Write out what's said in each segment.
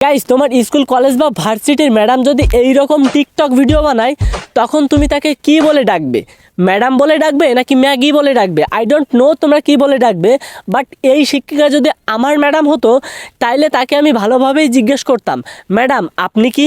Guys, তোমার school college বা ভার্সিটির ম্যাডাম যদি এই রকম টিকটক ভিডিও বানায়, তখন তুমি তাকে কি বলে ডাকবে? ম্যাডাম বলে ডাকবে নাকি ম্যাগি বলে ডাকবে? আই ডোন্ট নো তোমরা কি বলে ডাকবে, বাট এই শিক্ষিকা যদি আমার ম্যাডাম হতো, তাইলে তাকে আমি ভালোভাবেই জিজ্ঞেস করতাম, ম্যাডাম আপনি কি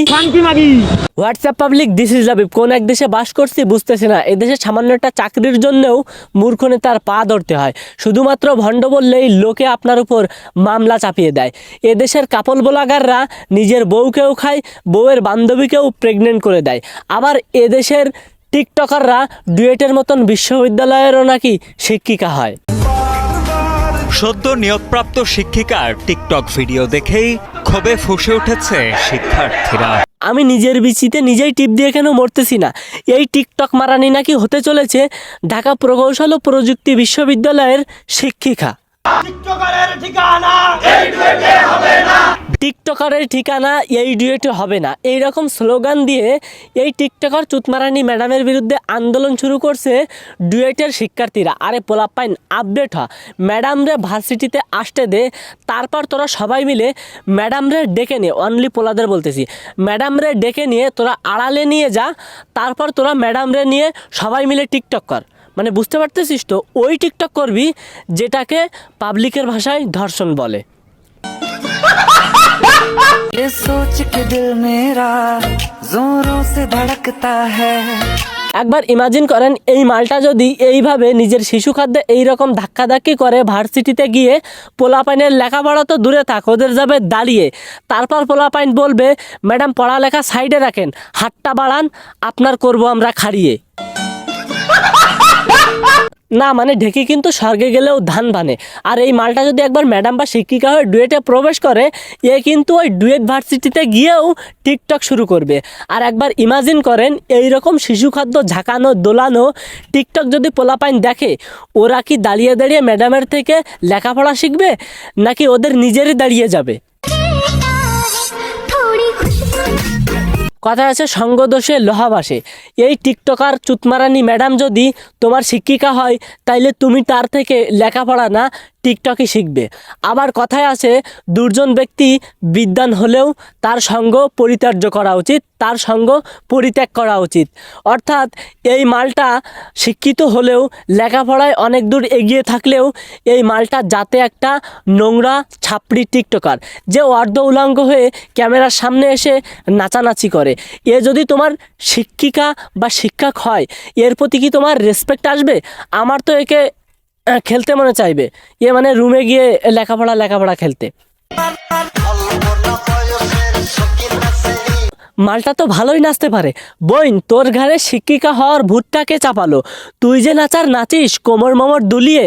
হোয়াটসঅ্যাপ পাবলিক, দিস ইজ লাভিব। কোন এক দেশে বাস করছি বুঝতেছি না, এদেশে সামান্য একটা চাকরির জন্যও মূর্খনে তার পা ধরতে হয়। শুধুমাত্র ভণ্ড বললেই লোকে আপনার উপর মামলা চাপিয়ে দেয়। এদেশের কাপল ব্লগাররা নিজের বউকেও খায়, বউয়ের বান্ধবীকেও প্রেগনেন্ট করে দেয়। আবার এদেশের টিকটকাররা ডুয়েটের মতন বিশ্ববিদ্যালয়েরও নাকি শিক্ষিকা হয়। সদ্য নিয়োগপ্রাপ্ত শিক্ষিকার টিকটক ভিডিও দেখেই ক্ষোভে ফুঁসে উঠেছে শিক্ষার্থীরা। আমি নিজের বিচিতে নিজেই টিপ দিয়ে কেন মরতেছি না? এই টিকটক মারানি নাকি হতে চলেছে ঢাকা প্রকৌশল ও প্রযুক্তি বিশ্ববিদ্যালয়ের শিক্ষিকা। টিকটকারের ঠিকানা এই ডুয়েটে হবে না, এইরকম স্লোগান দিয়ে এই টিকটকার চুতমারানি ম্যাডামের বিরুদ্ধে আন্দোলন শুরু করছে ডুয়েটের শিক্ষার্থীরা। আরে পোলাপাইন আপডেট হ, ম্যাডাম রে ভার্সিটিতে আসতে দে, তারপর তোরা সবাই মিলে ম্যাডাম রে ডেকে নিয়ে, অনলি পোলাদের বলতেছি, ম্যাডাম রে ডেকে নিয়ে তোরা আড়ালে নিয়ে যা, তারপর তোরা ম্যাডাম রে নিয়ে সবাই মিলে টিকটক কর। মানে বুঝতে পারতেছিস তো, ওই টিকটক করবি যেটাকে পাবলিকের ভাষায় ধর্ষণ বলে। ये सोच के दिल मेरा जोरों से धड़कता है। একবার ইমাজিন করেন, এই মালটা যদি এইভাবে নিজের শিশু খাদ্যে এইরকম ধাক্কাধাক্কি করে ভার্সিটিতে গিয়ে, পোলাপাইনের লেখাপড়া তো দূরে থাক, ওদের যাবে দাঁড়িয়ে, তারপর পোলাপাইন বলবে, ম্যাডাম পড়ালেখা সাইডে রাখেন, হাতটা বাড়ান, আপনার করব আমরা খাড়িয়ে। না মানে ঢেকি কিন্তু স্বর্গে গেলেও ধান বানে। আর এই মালটা যদি একবার ম্যাডাম বা শিক্ষিকা হয়ে ডুয়েটে প্রবেশ করে, এ কিন্তু ওই ডুয়েট ভার্সিটিতে গিয়েও টিকটক শুরু করবে। আর একবার ইমাজিন করেন, এই রকম শিশু খাদ্য ঝাঁকানো দোলানো টিকটক যদি পোলাপাইন দেখে, ওরা কি দাঁড়িয়ে দাঁড়িয়ে ম্যাডামের থেকে লেখাপড়া শিখবে, নাকি ওদের নিজেরই দাঁড়িয়ে যাবে? কথা আছে, সঙ্গদোষে লোহাবাসে। এই টিকটকার চুতমারানি ম্যাডাম যদি তোমার শিক্ষিকা হয়, তাইলে তুমি তার থেকে লেখাপড়া না টিকটকই শিখবে। আবার কথায় আছে, দুর্জন ব্যক্তি বিদ্বান হলেও তার সঙ্গ পরিত্যাজ্য করা উচিত, তার সঙ্গ পরিত্যাগ করা উচিত। অর্থাৎ এই মালটা শিক্ষিত হলেও লেখাপড়ায় অনেক দূর এগিয়ে থাকলেও এই মালটা যাতে একটা নোংরা ছাপড়ি টিকটকার, যে অর্ধ উলঙ্গ হয়ে ক্যামেরার সামনে এসে নাচানাচি করে, এ যদি তোমার শিক্ষিকা বা শিক্ষক হয়, এর প্রতি কি তোমার রেসপেক্ট আসবে? আমার তো একে খেলতে মনে চাইবে, এ মানে রুমে গিয়ে লেখাপড়া খেলতে। মালটা তো ভালোই নাচতে পারে। বোন, তোর ঘরে শিক্ষিকা হওয়ার ভূতটাকে চাপালো? তুই যে নাচিস কোমর মোমর দুলিয়ে,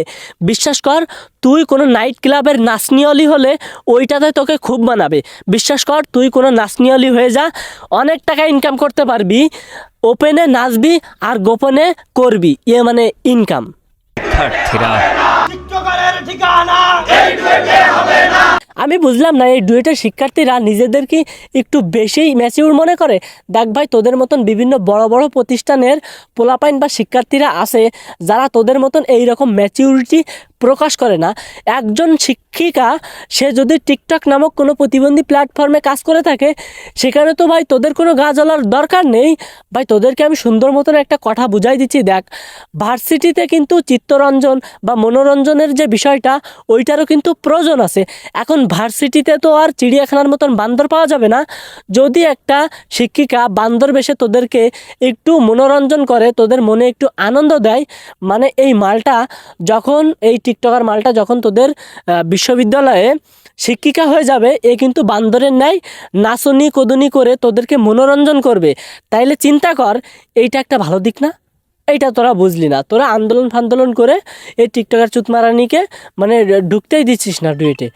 বিশ্বাস কর, তুই কোনো নাইট ক্লাবের নাচনিয়লি হলে ওইটাতে তোকে খুব মানাবে। বিশ্বাস কর, তুই কোনো নাচনিয়লি হয়ে যা, অনেক টাকা ইনকাম করতে পারবি। ওপেনে নাচবি আর গোপনে করবি, এ মানে ইনকাম। আমি বুঝলাম না, এই ডুয়েটের শিক্ষার্থীরা নিজেদেরকে একটু বেশি ম্যাচিউর মনে করে। দেখ ভাই, তোদের মতন বিভিন্ন বড় বড় প্রতিষ্ঠানের পোলাপাইন বা শিক্ষার্থীরা আছে, যারা তোদের মতন এইরকম ম্যাচিউরিটি প্রকাশ করে না। একজন শিক্ষিকা সে যদি টিকটক নামক কোনো প্রতিবন্ধী প্ল্যাটফর্মে কাজ করে থাকে, সেখানে তো ভাই তোদের কোনো গা জ্বলার দরকার নেই। ভাই তোদেরকে আমি সুন্দর মতন একটা কথা বুঝাই দিচ্ছি, দেখ, ভার্সিটিতে কিন্তু চিত্তরঞ্জন বা মনোরঞ্জনের যে বিষয়টা, ওইটারও কিন্তু প্রয়োজন আছে। এখন ভার্সিটিতে তো আর চিড়িয়াখানার মতন বান্দর পাওয়া যাবে না। যদি একটা শিক্ষিকা বান্দর বেশে তোদেরকে একটু মনোরঞ্জন করে, তোদের মনে একটু আনন্দ দেয়, মানে এই মালটা যখন, এই টিকটকার মালটা যখন তোদের বিশ্ববিদ্যালয়ে শিক্ষিকা হয়ে যাবে, এ কিন্তু বান্দরের ন্যায় নাচনি কদনি করে তোদেরকে মনোরঞ্জন করবে। তাইলে চিন্তা কর, এইটা একটা ভালো দিক না? এইটা তোরা বুঝলি না, তোরা আন্দোলন ফান্দোলন করে এই টিকটকার চুতমারানিকে মানে ঢুকতেই দিচ্ছিস না ডুয়েটে।